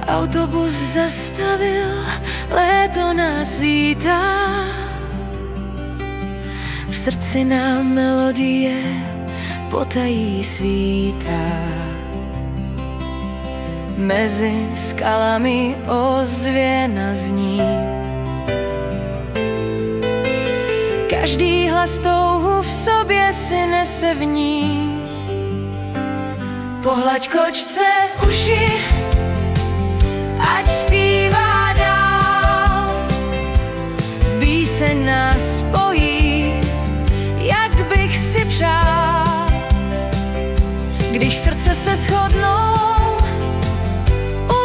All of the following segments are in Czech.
Autobus zastavil, léto nás vítá. V srdci nám melodie potají svítá. Mezi skalami ozvěna zní. Každý hlas touhu v sobě si nese v ní. Pohlaď kočce uši, ať zpívá dál. Píseň nás spojí, jak bych si přál. Když srdce se shodnou,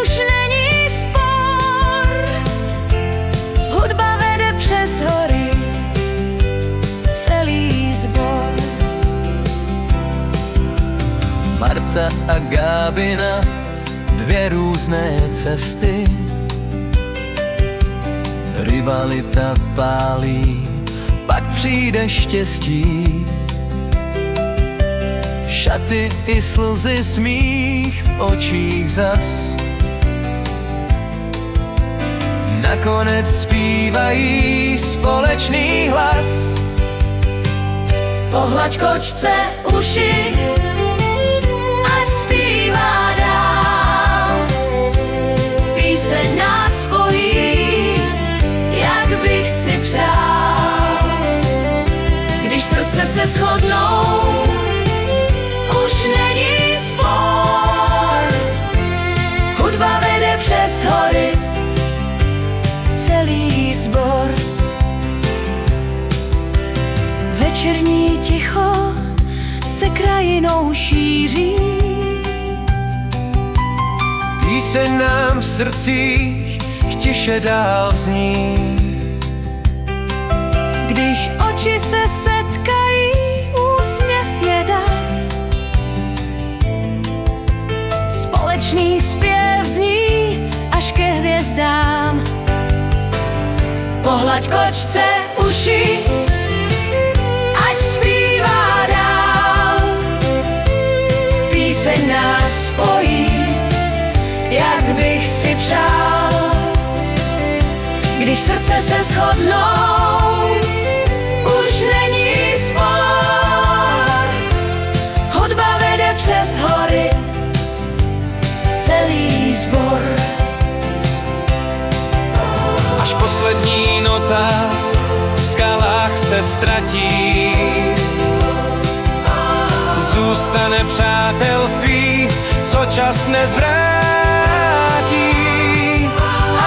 už není spor. Hudba vede přes hory celý sbor. Marta a Gábina, dvě různé cesty. Rivalita pálí, pak přijde štěstí. Šaty i slzy, smích v očích zas. Nakonec zpívají společný hlas. Pohlaď kočce uši, ať zpívá dál. Píseň nás spojí, jak bych si přál. Když srdce se shodnou, už není spor. Hudba vede přes hory celý sbor. Večerní ticho se krajinou šíří. Píseň nám v srdcích tiše dál zní. Když oči se setkají, úsměv je dar. Společný zpěv zní až ke hvězdám. Pohlaď kočce uši, ať zpívá dál. Píseň nás spojí, jak bych si přál. Když srdce se shodnou, už není spor. Hudba vede přes hory celý sbor. Až poslední nota v skalách se ztratí. Zůstane přátelství, co čas nezvrátí.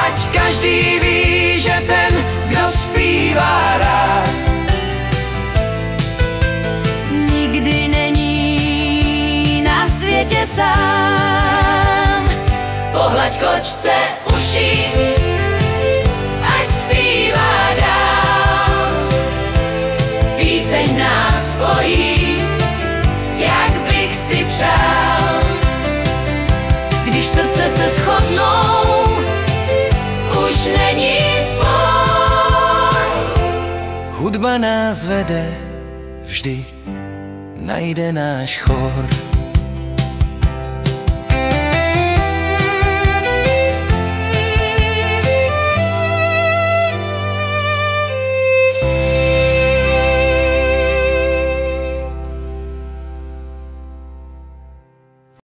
Ať každý ví, že ten, kdo zpívá rád, nikdy není na světě sám. Pohlaď kočce uši, ať zpívá dál. Píseň nás spojí, jak bych si přál. Když srdce se shodnou, už není spor. hudba nás vede, vždy najde náš chor.